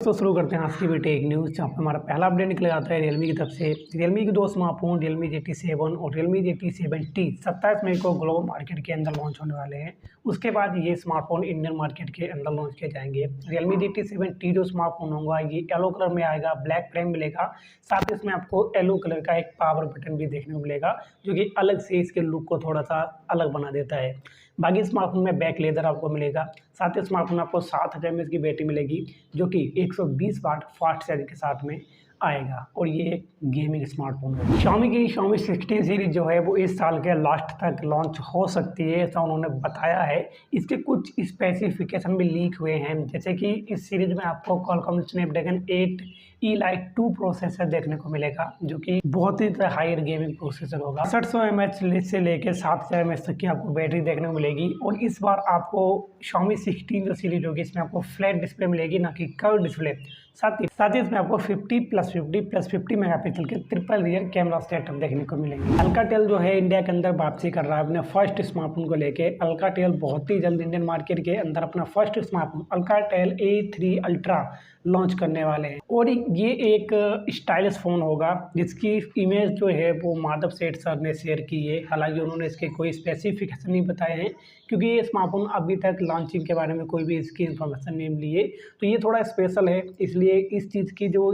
दोस्तों शुरू करते हैं आज की भी टेक न्यूज़, जहाँ पर हमारा पहला अपडेट निकल आता है रियलमी की तरफ से। रियलमी के दो स्मार्टफोन रियलमी GT7 और रियलमी GT7T 27 मई को ग्लोबल मार्केट के अंदर लॉन्च होने वाले हैं। उसके बाद ये स्मार्टफोन इंडियन मार्केट के अंदर लॉन्च किए जाएंगे। रियलमी GT7T जो स्मार्टफोन होगा ये येलो कलर में आएगा, ब्लैक फ्रेम मिलेगा, साथ ही इसमें आपको येलो कलर का एक पावर बटन भी देखने को मिलेगा, जो कि अलग से इसके लुक को थोड़ा सा अलग बना देता है। बाकी स्मार्टफोन में बैक लेदर आपको मिलेगा, साथ ही स्मार्टफोन में आपको 7000 mAh की बैटरी मिलेगी, जो कि 120 वाट फास्ट चार्जिंग के साथ में आएगा। और ये एक गेमिंग स्मार्टफोन है। Xiaomi की Xiaomi 16 सीरीज जो है वो इस साल के लास्ट तक लॉन्च हो सकती है, ऐसा उन्होंने बताया है। इसके कुछ स्पेसिफिकेशन भी लीक हुए हैं, जैसे कि इस सीरीज में आपको Qualcomm स्नैपड्रैगन 8 Elite 2 प्रोसेसर देखने को मिलेगा, जो कि बहुत ही हायर गेमिंग प्रोसेसर होगा। 6700 mAh से लेकर 7000 mAh तक की आपको बैटरी देखने को मिलेगी। और इस बार आपको Xiaomi 16 जो सीरीज होगी इसमें आपको फ्लैट डिस्प्ले मिलेगी, ना कि कर्व डिस्प्ले। साथ ही इसमें आपको 50+50+50 मेगापिक्सल के ट्रिपल रियर कैमरा सेटअप देखने को मिलेंगे। अल्काटेल जो है इंडिया के अंदर वापसी कर रहा है अपने फर्स्ट स्मार्टफोन को लेके। अल्काटेल बहुत ही जल्द इंडियन मार्केट के अंदर अपना first smartphone Alcatel A3 ultra launch करने वाले हैं। और ये एक स्टाइलिश फ़ोन होगा, जिसकी इमेज जो है वो माधव सेठ सर ने शेयर की है। हालांकि उन्होंने इसके कोई स्पेसिफिकेशन नहीं बताए हैं, क्योंकि ये स्मार्टफोन अभी तक लॉन्चिंग के बारे में कोई भी इसकी इन्फॉर्मेशन नहीं मिली है। तो ये थोड़ा स्पेशल है, इसलिए इस चीज़ की जो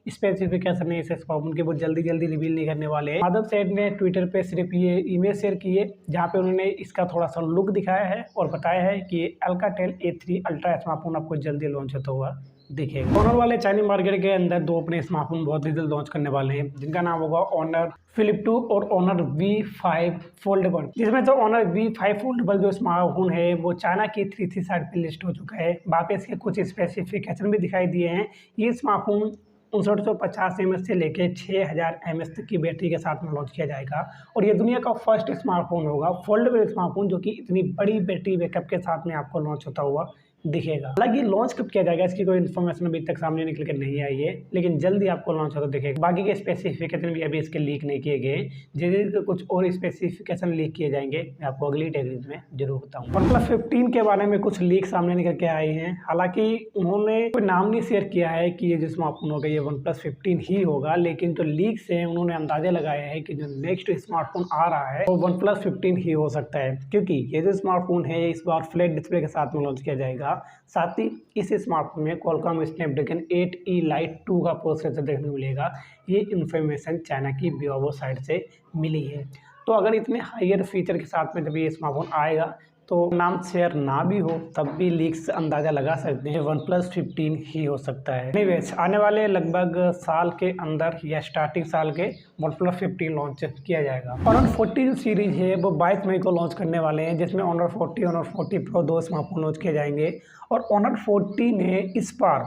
स्पेसिफिकेशन है इस स्मार्टफोन के वो जल्दी रिवील नहीं करने वाले हैं। माधव सेठ ने ट्विटर पे सिर्फ ये इमेज शेयर की है, जहाँ पे उन्होंने इसका थोड़ा सा लुक दिखाया है और बताया है कि अल्काटेल A3 अल्ट्रा स्मार्टफोन आपको जल्दी लॉन्च होता हुआ दिखेगा। ऑनर वाले चाइनीज मार्केट के अंदर दो अपने स्मार्टफोन बहुत ही जल्द लॉन्च करने वाले हैं, जिनका नाम होगा ऑनर फ्लिप 2 और ऑनर V5 फोल्डेबल। जिसमें जो ऑनर V5 फोल्डेबल जो स्मार्टफोन है वो चाइना की 3C साइट पे लिस्ट हो चुका है। वहाँ पे इसके कुछ स्पेसिफिकेशन भी दिखाई दिए हैं। ये स्मार्टफोन 5950 mAh से लेकर 6000 mAh तक की बैटरी के साथ में लॉन्च किया जाएगा। और ये दुनिया का फर्स्ट स्मार्टफोन होगा फोल्डेबल स्मार्टफोन, जो कि इतनी बड़ी बैटरी बैकअप के साथ में आपको लॉन्च होता हुआ दिखेगा। हालांकि लॉन्च कब किया जाएगा इसकी कोई इन्फॉर्मेशन अभी तक सामने निकल कर नहीं आई है, लेकिन जल्दी आपको लॉन्च होता दिखेगा। बाकी के स्पेसिफिकेशन भी अभी इसके लीक नहीं किए गए। जैसे कुछ और स्पेसिफिकेशन लीक किए जाएंगे मैं आपको अगली टेक्निक में जरूर बताऊँ। OnePlus 15 के बारे में कुछ लीक सामने निकल के आए हैं। हालांकि उन्होंने कोई नाम नहीं शेयर किया है कि ये जो स्मार्टफोन होगा ये OnePlus 15 ही होगा, लेकिन जो लीक से उन्होंने अंदाजा लगाया है कि जो नेक्स्ट स्मार्टफोन आ रहा है वो OnePlus 15 ही हो सकता है, क्योंकि ये जो स्मार्टफोन है इस बार फ्लैट डिस्प्ले के साथ में लॉन्च किया जाएगा। साथ ही इस स्मार्टफोन में Qualcomm स्नैपड्रैगन 8 Elite 2 का प्रोसेसर देखने को मिलेगा। ये इन्फॉर्मेशन चाइना की विवो साइड से मिली है। तो अगर इतने हायर फीचर के साथ में जब ये स्मार्टफोन आएगा तो नाम शेयर ना भी हो तब भी लीक्स अंदाज़ा लगा सकते हैं OnePlus 15 ही हो सकता है। एनीवेज आने वाले लगभग साल के अंदर या स्टार्टिंग साल के OnePlus 15 लॉन्च किया जाएगा। ऑनर 40 जो सीरीज है वो 22 मई को लॉन्च करने वाले हैं, जिसमें ऑनर 40 ऑनर 40 प्रो दो स्मार्टफोन लॉन्च किए जाएंगे। और ऑनर 40 ने इस बार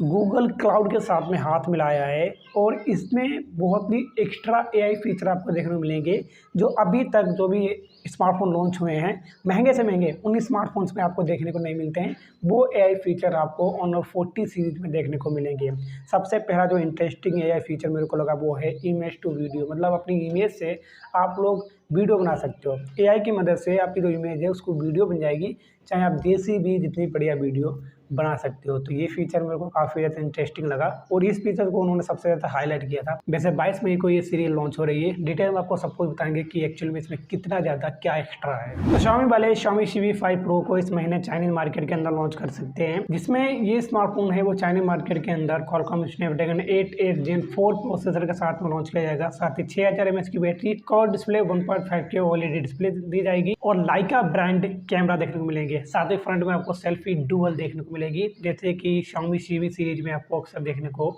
गूगल क्लाउड के साथ में हाथ मिलाया है और इसमें बहुत ही एक्स्ट्रा AI फीचर आपको देखने को मिलेंगे, जो अभी तक जो भी स्मार्टफोन लॉन्च हुए हैं महंगे से महंगे उन स्मार्टफोन्स में आपको देखने को नहीं मिलते हैं। वो AI फीचर आपको ऑनर 40 सीरीज में देखने को मिलेंगे। सबसे पहला जो इंटरेस्टिंग AI फीचर मेरे को लगा वो है इमेज टू वीडियो, मतलब अपनी इमेज से आप लोग वीडियो बना सकते हो। AI की मदद से आपकी जो इमेज है उसको वीडियो बन जाएगी, चाहे आप जैसी भी जितनी बढ़िया वीडियो बना सकते हो। तो ये फीचर मेरे को काफ़ी ज़्यादा इंटरेस्टिंग लगा और इस फीचर को उन्होंने सबसे ज़्यादा हाईलाइट किया था। वैसे 22 मई को ये सीरीज लॉन्च हो रही है। डिटेल में आपको सब कुछ बताएंगे कि एक्चुअल में इसमें कितना ज़्यादा क्या एक्स्ट्रा है। तो Xiaomi वाले Xiaomi CV5 Pro को इस महीने चाइनीज मार्केट के अंदर लॉन्च कर सकते हैं, जिसमें ये स्मार्टफोन है वो चाइनीज मार्केट के अंदर Qualcomm स्नैपड्रैगन 8 Gen 4 प्रोसेसर के साथ में लॉन्च किया जाएगा। साथ ही 6000 mAh की बैटरी, कर्व डिस्प्ले, 1.5 के OLED डिस्प्ले दी जाएगी और लाइका ब्रांड कैमरा देखने को मिलेंगे। साथ ही फ्रंट में आपको सेल्फी डुअल देखने को मिलेगी, जैसे कि Xiaomi CV सीरीज में आपको अक्सर देखने को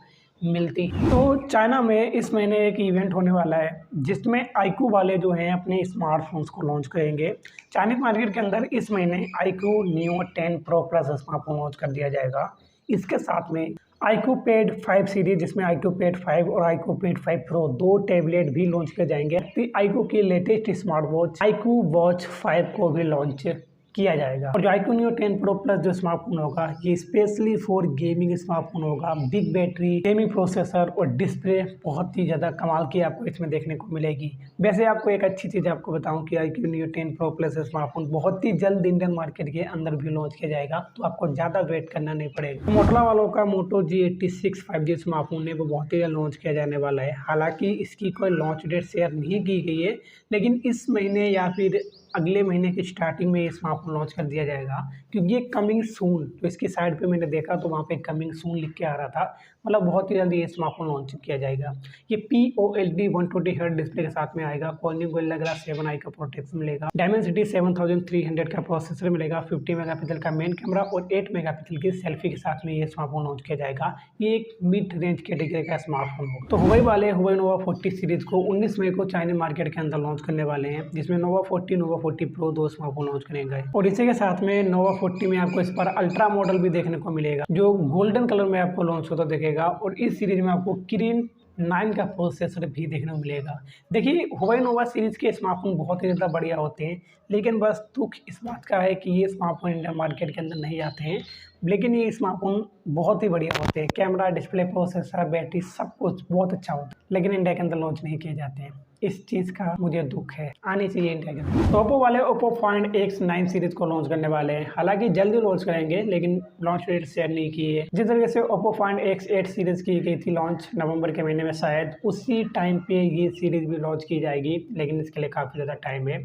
मिलती है। तो चाइना में इस महीने एक इवेंट होने वाला है, जिसमें iQOO वाले जो हैं अपने स्मार्टफोन्स को लॉन्च करेंगे। चाइनीज मार्केट के अंदर इस महीने iQOO Neo 10 Pro Plus smartphone launch कर दिया जाएगा। इसके साथ में iQOO Pad 5 सीरीज, जिसमें iQOO Pad 5 और iQOO Pad 5 Pro दो टैबलेट भी लॉन्च किए जाएंगे। iQOO की latest smart watch iQOO Watch 5 को भी लॉन्च किया जाएगा। और जो iQOO Neo 10 Pro Plus जो स्मार्टफोन होगा ये स्पेशली फॉर गेमिंग स्मार्टफोन होगा। बिग बैटरी, गेमिंग प्रोसेसर और डिस्प्ले बहुत ही ज़्यादा कमाल की आपको इसमें देखने को मिलेगी। वैसे आपको एक अच्छी चीज़ आपको बताऊं कि iQOO Neo 10 Pro Plus smartphone बहुत ही जल्द इंडियन मार्केट के अंदर भी लॉन्च किया जाएगा, तो आपको ज़्यादा वेट करना नहीं पड़ेगा। मोटोरोला वालों का मोटो G86 5G स्मार्टफोन है वो बहुत ही जल्द लॉन्च किया जाने वाला है। हालांकि इसकी कोई लॉन्च डेट शेयर नहीं की गई है, लेकिन इस महीने या फिर अगले महीने की स्टार्टिंग में ये स्मार्टफोन लॉन्च कर दिया जाएगा, क्योंकि ये कमिंग सून, तो इसकी साइड पे मैंने देखा तो वहाँ पे कमिंग सून लिख के आ रहा था, मतलब बहुत ही जल्दी ये स्मार्टफोन लॉन्च किया जाएगा। ये POLED 120 हर्ट्ज डिस्प्ले के साथ में आएगा। कॉर्निंग गोरिल्ला ग्लास 7i का प्रोटेक्शन मिलेगा। डायमेंसिटी 7300 का प्रोसेसर मिलेगा। 50 मेगापिक्सल का मेन कैमरा और 8 मेगापिक्सल की सेल्फी के साथ में ये स्मार्टफोन लॉन्च किया जाएगा। ये एक मिड रेंज कैटेगरी का स्मार्टफोन होगा। तो हुआई वाले हुआई नोवा 40 सीरीज को 19 मई को चाइनीज मार्केट के अंदर लॉन्च करने वाले हैं, जिसमें नोवा 40, नोवा 40 प्रो दो स्मार्टफोन लॉन्च करेंगे। और इसी के साथ में नोवा 40 में आपको इस पर अल्ट्रा मॉडल भी देखने को मिलेगा, जो गोल्डन कलर में आपको लॉन्च होता दिखेगा। और इस सीरीज में आपको किरिन 9 का प्रोसेसर भी देखने को मिलेगा। देखिए हुआई नोवा सीरीज के स्मार्टफोन बहुत ही ज़्यादा बढ़िया होते हैं, लेकिन बस दुख इस बात का है कि ये स्मार्टफोन इंडियन मार्केट के अंदर नहीं आते हैं। लेकिन ये स्मार्टफोन बहुत ही बढ़िया होते हैं। कैमरा, डिस्प्ले, प्रोसेसर, बैटरी सब कुछ बहुत अच्छा होता है, लेकिन इंडिया के अंदर लॉन्च नहीं किए जाते हैं। इस चीज़ का मुझे दुख है, आने चाहिए इंडिया के अंदर। तो ओप्पो वाले ओप्पो Find X9 सीरीज को लॉन्च करने वाले हैं। हालांकि जल्दी लॉन्च करेंगे, लेकिन लॉन्च डेट शेयर नहीं की है। जिस तरीके से ओप्पो Find X8 सीरीज की गई थी लॉन्च नवंबर के महीने में, शायद उसी टाइम पे ये सीरीज भी लॉन्च की जाएगी, लेकिन इसके लिए काफ़ी ज़्यादा टाइम है।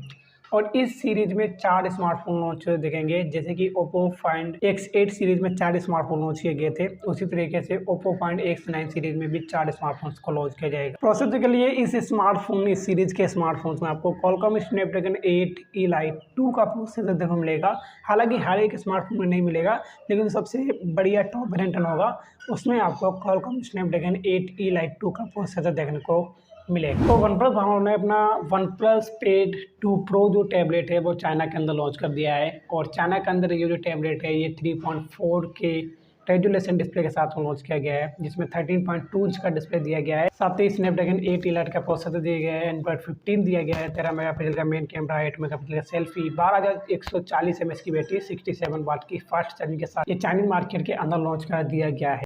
और इस सीरीज में 4 स्मार्टफोन लॉन्च देखेंगे, जैसे कि ओप्पो Find X8 सीरीज में 4 स्मार्टफोन लॉन्च किए गए थे, उसी तरीके से ओप्पो Find X9 सीरीज में भी 4 स्मार्टफोन्स को लॉन्च किया जाएगा। प्रोसेसर के लिए इस सीरीज के स्मार्टफोन्स में आपको Qualcomm Snapdragon 8 Elite 2 का प्रोसेसर देखने को मिलेगा। हालांकि हर एक स्मार्टफोन में नहीं मिलेगा, लेकिन सबसे बढ़िया टॉप वेरिएंट होगा उसमें आपको Qualcomm Snapdragon 8 Elite 2 का प्रोसेसर देखने को मिलेगा। तो OnePlus वालों ने अपना OnePlus Pad 2 Pro जो टैबलेट है वो चाइना के अंदर लॉन्च कर दिया है। और चाइना के अंदर ये जो टैबलेट है ये 3.4K रेजोल्यूशन डिस्प्ले के साथ लॉन्च किया गया है, जिसमें 13.2 इंच का डिस्प्ले दिया गया है। साथ ही Snapdragon 8 Elite का प्रोसेसर दिया गया है, Android 15 दिया गया है, 13 मेगापिक्सल का मेन कैमरा, 8 मेगापिक्सल का सेल्फी, 12140 mAh की बैटरी, 67 वाट की फास्ट चार्जिंग के साथ ये चाइनीज मार्केट के अंदर लॉन्च कर दिया गया है।